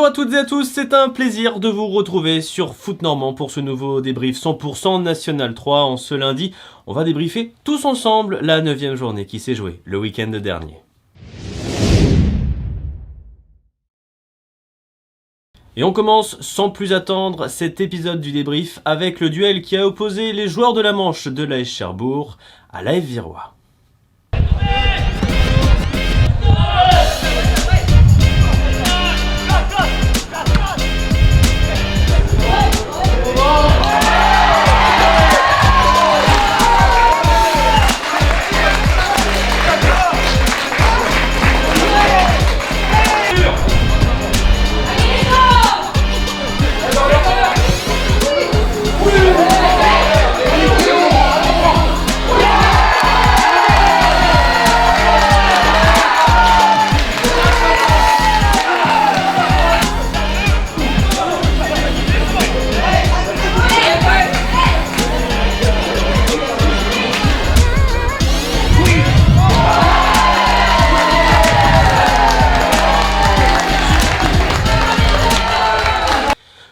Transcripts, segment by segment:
à toutes et à tous, c'est un plaisir de vous retrouver sur Foot Normand pour ce nouveau débrief 100% National 3. En ce lundi, on va débriefer tous ensemble la 9e journée qui s'est jouée le week-end dernier. Et on commence sans plus attendre cet épisode du débrief avec le duel qui a opposé les joueurs de la Manche de l'AS Cherbourg à l'AF Virois.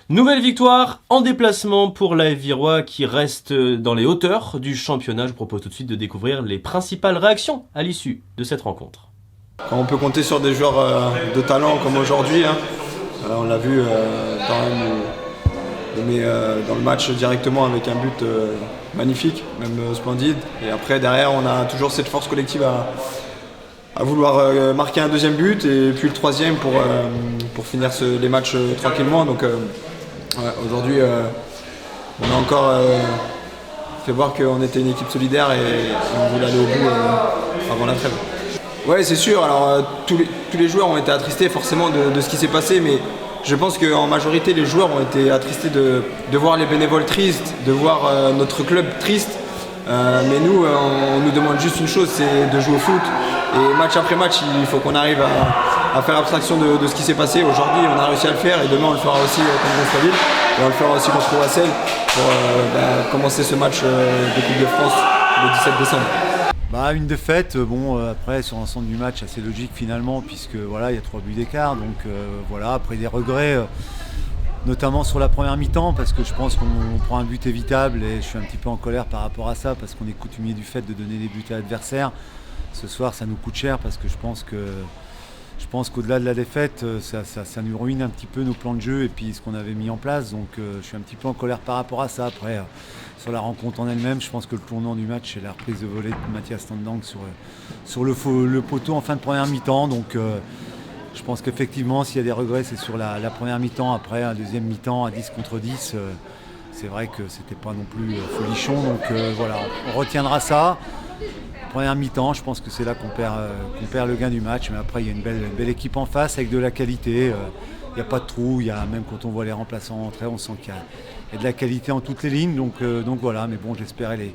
Nouvelle victoire en déplacement pour l'AF Virois qui reste dans les hauteurs du championnat. Je vous propose tout de suite de découvrir les principales réactions à l'issue de cette rencontre. Quand on peut compter sur des joueurs de talent comme aujourd'hui, on l'a vu dans le match directement avec un but magnifique, même splendide. Et après derrière on a toujours cette force collective à vouloir marquer un deuxième but et puis le troisième pour finir les matchs tranquillement. Donc aujourd'hui on a encore fait voir qu'on était une équipe solidaire et on voulait aller au bout avant la trêve. Ouais, c'est sûr. Alors tous les joueurs ont été attristés forcément de ce qui s'est passé, mais je pense qu'en majorité les joueurs ont été attristés de voir les bénévoles tristes, de voir notre club triste. Mais nous, on nous demande juste une chose, c'est de jouer au foot. Et match après match, il faut qu'on arrive à faire abstraction de ce qui s'est passé. Aujourd'hui, on a réussi à le faire et demain, on le fera aussi contre Gonflaville. Et on le fera aussi contre Wassel pour commencer ce match de Coupe de France le 17 décembre. Une défaite, après sur l'ensemble du match assez logique finalement puisque voilà, il y a 3 buts d'écart, donc après des regrets, notamment sur la première mi-temps parce que je pense qu'on prend un but évitable et je suis un petit peu en colère par rapport à ça parce qu'on est coutumier du fait de donner des buts à l'adversaire. Ce soir ça nous coûte cher parce que je pense qu'au-delà de la défaite, ça nous ruine un petit peu nos plans de jeu et puis ce qu'on avait mis en place. Donc je suis un petit peu en colère par rapport à ça. Après, sur la rencontre en elle-même, je pense que le tournant du match, c'est la reprise de volée de Mathias Tandang sur le poteau en fin de première mi-temps. Donc je pense qu'effectivement, s'il y a des regrets, c'est sur la première mi-temps. Après, un deuxième mi-temps à 10 contre 10, c'est vrai que c'était pas non plus folichon. Donc on retiendra ça. Première mi-temps, je pense que c'est là qu'on perd le gain du match, mais après il y a une belle équipe en face avec de la qualité, il n'y a pas de trou, même quand on voit les remplaçants rentrer, on sent qu'il y a de la qualité en toutes les lignes, donc voilà, mais bon, j'espérais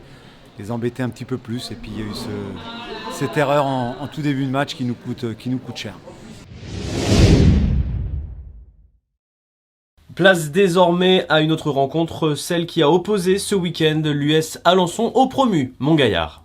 les embêter un petit peu plus, et puis il y a eu cette erreur en tout début de match qui nous coûte cher. Place désormais à une autre rencontre, celle qui a opposé ce week-end l'US Alençon au promu Montgaillard.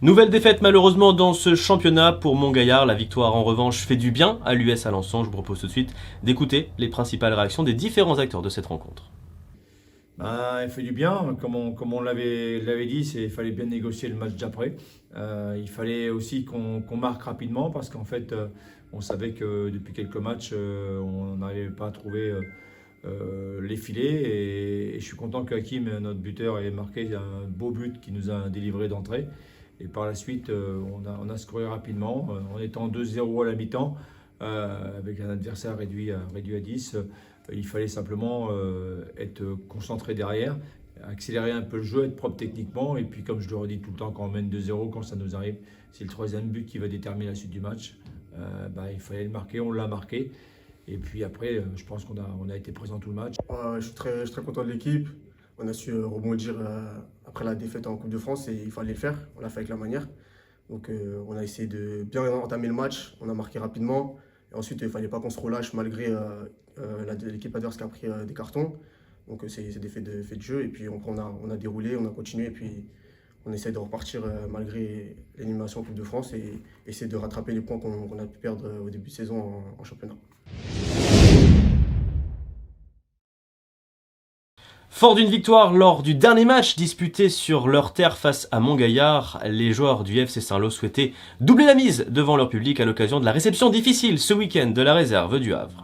Nouvelle défaite malheureusement dans ce championnat pour Montgaillard. La victoire en revanche fait du bien à l'US Alençon. Je vous propose tout de suite d'écouter les principales réactions des différents acteurs de cette rencontre. Il fait du bien, comme on l'avait dit, il fallait bien négocier le match d'après. Il fallait aussi qu'on marque rapidement parce qu'en fait, on savait que depuis quelques matchs, on n'arrivait pas à trouver les filets. Et je suis content que Hakim, notre buteur, ait marqué un beau but qui nous a délivré d'entrée. Et par la suite, on a scoré rapidement, en étant 2-0 à la mi-temps, avec un adversaire réduit à 10. Il fallait simplement être concentré derrière, accélérer un peu le jeu, être propre techniquement. Et puis, comme je le redis tout le temps, quand on mène 2-0, quand ça nous arrive, c'est le troisième but qui va déterminer la suite du match. Il fallait le marquer, on l'a marqué. Et puis après, je pense qu'on a été présent tout le match. Je suis très content de l'équipe. On a su rebondir après la défaite en Coupe de France et il fallait le faire. On l'a fait avec la manière. Donc on a essayé de bien entamer le match. On a marqué rapidement. Et ensuite, il ne fallait pas qu'on se relâche malgré l'équipe adverse qui a pris des cartons. Donc c'est des faits de jeu. Et puis on a déroulé, on a continué. Et puis on essaie de repartir malgré l'élimination en Coupe de France et essayer de rattraper les points qu'on a pu perdre au début de saison en championnat. Fort d'une victoire lors du dernier match disputé sur leur terre face à Montgaillard, les joueurs du FC Saint-Lô souhaitaient doubler la mise devant leur public à l'occasion de la réception difficile ce week-end de la réserve du Havre.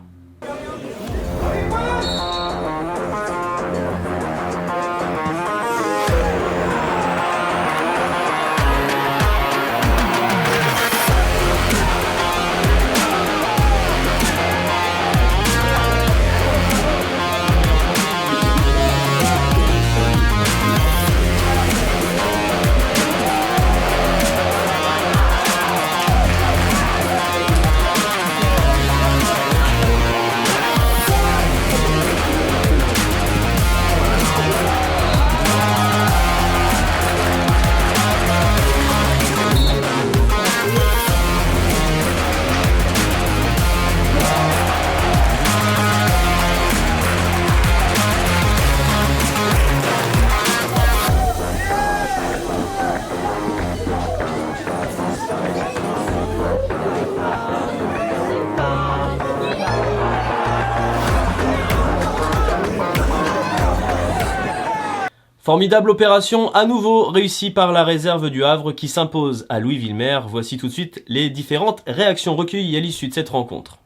Formidable opération à nouveau réussie par la réserve du Havre qui s'impose à Louis-Villemer. Voici tout de suite les différentes réactions recueillies à l'issue de cette rencontre.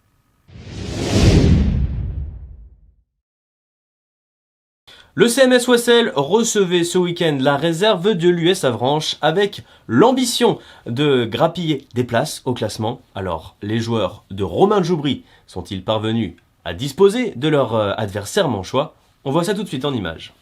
Le CMS Ouessel recevait ce week-end la réserve de l'US Avranches avec l'ambition de grappiller des places au classement. Alors, les joueurs de Romain Joubry sont-ils parvenus à disposer de leur adversaire manchois? On voit ça tout de suite en images.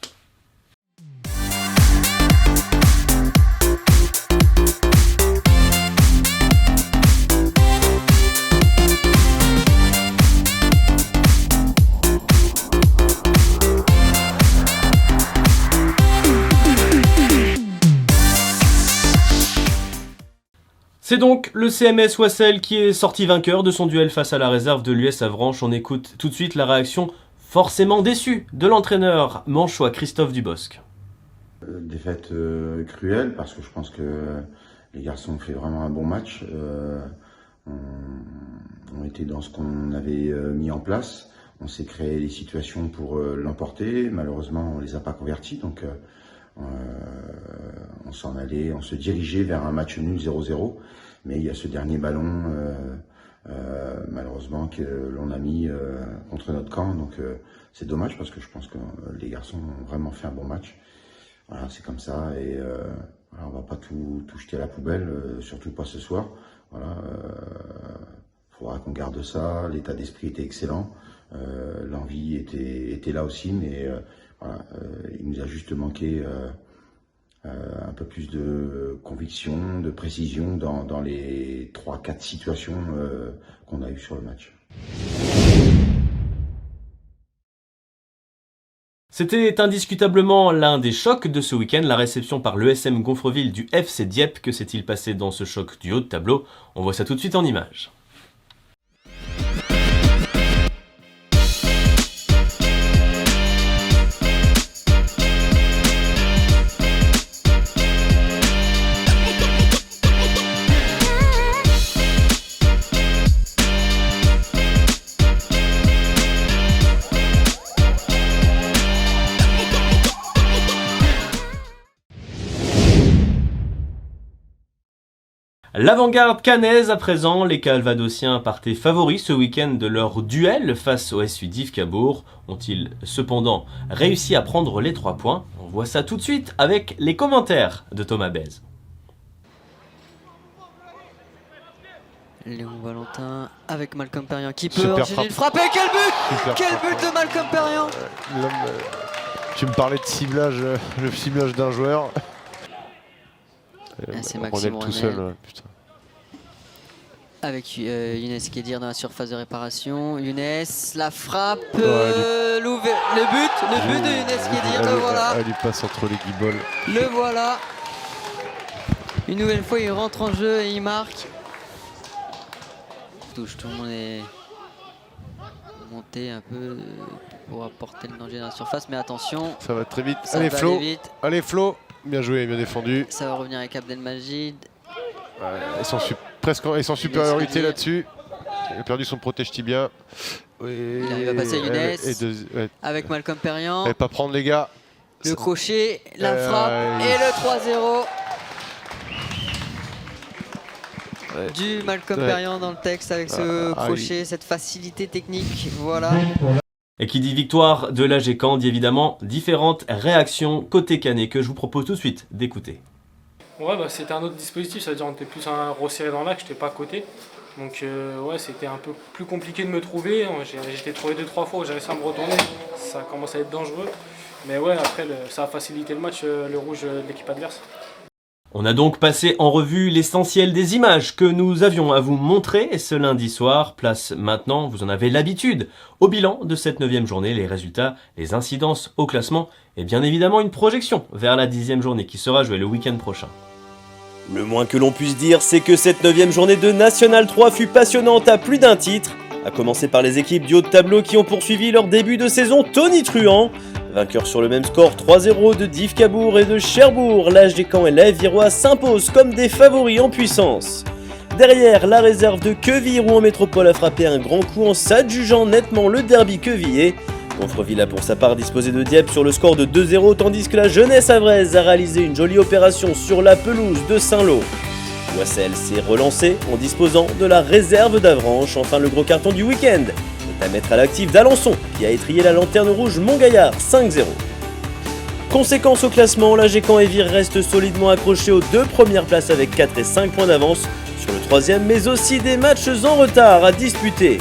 C'est donc le CMS Ouessel qui est sorti vainqueur de son duel face à la réserve de l'US Avranches. On écoute tout de suite la réaction forcément déçue de l'entraîneur manchois Christophe Dubosc. Défaite cruelle parce que je pense que les garçons ont fait vraiment un bon match. On était dans ce qu'on avait mis en place. On s'est créé les situations pour l'emporter. Malheureusement, on les a pas convertis. Donc on s'en allait, on se dirigeait vers un match nul 0-0, mais il y a ce dernier ballon malheureusement que l'on a mis contre notre camp, donc c'est dommage parce que je pense que les garçons ont vraiment fait un bon match. Voilà, c'est comme ça et voilà, on va pas tout jeter à la poubelle, surtout pas ce soir. Voilà, faudra qu'on garde ça. L'état d'esprit était excellent, l'envie était là aussi, mais voilà, il nous a juste manqué un peu plus de conviction, de précision dans les 3-4 situations qu'on a eues sur le match. C'était indiscutablement l'un des chocs de ce week-end, la réception par l'ESM Gonfreville du FC Dieppe. Que s'est-il passé dans ce choc du haut de tableau? On voit ça tout de suite en images. L'avant-garde cannaise à présent, les Calvadosiens partaient favoris ce week-end de leur duel face au SU Dives-Cabourg. Ont-ils cependant réussi à prendre les 3 points? On voit ça tout de suite avec les commentaires de Thomas Bèze. Léon Valentin avec Malcolm Perriand qui peut Super enchaîner une frappe. Et quel but! Super Quel frappe. but de Malcolm Perriand! Tu me parlais de ciblage, le ciblage d'un joueur. C'est Ronel Maxime tout Ronel. seul, ouais, putain. Avec Younes Kedir dans la surface de réparation. Younes, la frappe, Ouais, le but de Younes Kedir, le voilà. Elle lui passe entre les guibolles. Le voilà. Une nouvelle fois, il rentre en jeu et il marque. Touche, tout le monde est monté un peu pour apporter le danger dans la surface, mais attention, Ça va très vite. ça Allez va Flo, aller vite. allez Flo. Bien joué, bien défendu. Ça va revenir avec Abdelmajid. Ils sont supériorité Kedir. là-dessus. Il a perdu son protège tibia. Il arrive à passer Younes. Avec Malcolm Perriand. Et pas prendre les gars. Le crochet, la frappe et le 3-0 du Malcolm Perriand dans le texte avec ce crochet, cette facilité technique. Voilà. Et qui dit victoire de l'AG Caen dit évidemment différentes réactions côté canet que je vous propose tout de suite d'écouter. Ouais, bah, c'était un autre dispositif, ça veut dire qu'on était plus resserré dans l'axe, j'étais pas à côté. Donc ouais, c'était un peu plus compliqué de me trouver. J'ai été trouvé 2-3 fois où j'ai réussi à me retourner, ça commence à être dangereux. Mais ouais, après ça a facilité le match, le rouge de l'équipe adverse. On a donc passé en revue l'essentiel des images que nous avions à vous montrer ce lundi soir. Place maintenant, vous en avez l'habitude, au bilan de cette 9e journée, les résultats, les incidences au classement et bien évidemment une projection vers la 10e journée qui sera jouée le week-end prochain. Le moins que l'on puisse dire, c'est que cette 9e journée de National 3 fut passionnante à plus d'un titre, à commencer par les équipes du haut de tableau qui ont poursuivi leur début de saison tonitruant. Vainqueur sur le même score 3-0 de Dives-Cabourg et de Cherbourg, l'AG Caen et l'AF Virois s'imposent comme des favoris en puissance. Derrière, la réserve de Queville ou en métropole a frappé un grand coup en s'adjugeant nettement le derby quevillais. Gonfreville a pour sa part disposé de Dieppe sur le score de 2-0 tandis que la jeunesse avraise a réalisé une jolie opération sur la pelouse de Saint-Lô. Oissel s'est relancé en disposant de la réserve d'Avranches. Enfin, le gros carton du week-end est à mettre à l'actif d'Alençon qui a étrillé la lanterne rouge Montgaillard 5-0. Conséquence au classement, l'AG Caen et Vire restent solidement accrochés aux 2 premières places avec 4 et 5 points d'avance sur le 3e, mais aussi des matchs en retard à disputer.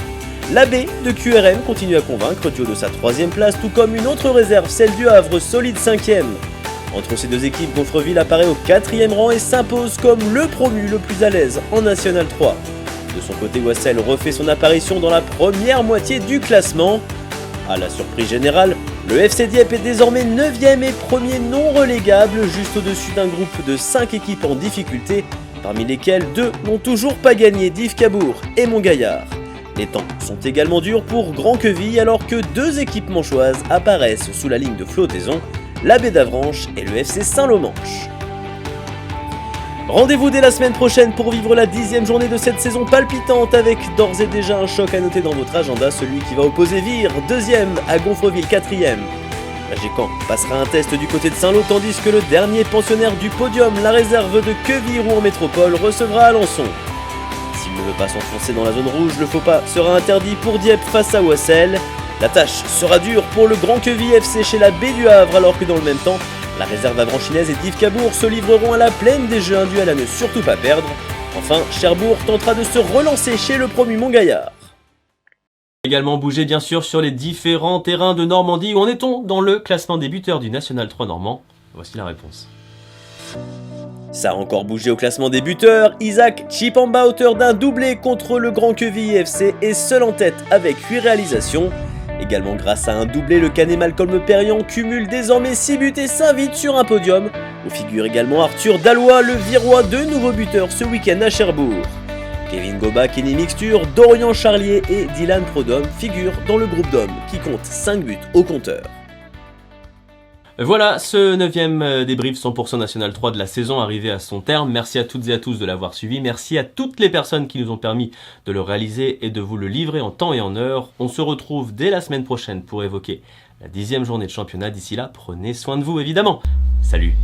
L'AB de QRM continue à convaincre du haut de sa 3e place, tout comme une autre réserve, celle du Havre, solide 5e. Entre ces deux équipes, Gonfreville apparaît au 4e rang et s'impose comme le promu le plus à l'aise en National 3. De son côté, Oissel refait son apparition dans la première moitié du classement. À la surprise générale, le FC Dieppe est désormais 9e et premier non relégable, juste au-dessus d'un groupe de 5 équipes en difficulté, parmi lesquelles 2 n'ont toujours pas gagné, Dives-Cabourg et Montgaillard. Les temps sont également durs pour Grand Queville alors que 2 équipes manchoises apparaissent sous la ligne de flottaison, l'AB d'Avranches et le FC Saint-Lô-Manche. Rendez-vous dès la semaine prochaine pour vivre la 10e journée de cette saison palpitante avec d'ores et déjà un choc à noter dans votre agenda, celui qui va opposer Vire, 2e à Gonfreville, 4e. L'AG Caen passera un test du côté de Saint-Lô tandis que le dernier pensionnaire du podium, la réserve de Queville ou en métropole, recevra Alençon. S'il ne veut pas s'enfoncer dans la zone rouge, le faux pas sera interdit pour Dieppe face à Oissel. La tâche sera dure pour le Grand Queville FC chez la baie du Havre alors que dans le même temps, la réserve avranchinaise et Dives-Cabourg se livreront à la plaine des jeux, un duel à ne surtout pas perdre. Enfin, Cherbourg tentera de se relancer chez le promu Montgaillard. Également bouger bien sûr sur les différents terrains de Normandie. Où en est-on dans le classement des buteurs du National 3 normand? Voici la réponse. Ça a encore bougé au classement des buteurs. Isaac Chipamba, auteur d'un doublé contre le Grand Queville FC, est seul en tête avec 8 réalisations. Également grâce à un doublé, le Canet Malcolm Perriand cumule désormais 6 buts et s'invite sur un podium, où figure également Arthur Dallois, le Virois, 2 nouveaux buteurs ce week-end à Cherbourg. Kevin Goba, Kenny Mixture, Dorian Charlier et Dylan Prodhomme figurent dans le groupe d'hommes qui compte 5 buts au compteur. Voilà, ce 9e débrief 100% National 3 de la saison arrivé à son terme. Merci à toutes et à tous de l'avoir suivi. Merci à toutes les personnes qui nous ont permis de le réaliser et de vous le livrer en temps et en heure. On se retrouve dès la semaine prochaine pour évoquer la 10e journée de championnat. D'ici là, prenez soin de vous évidemment. Salut!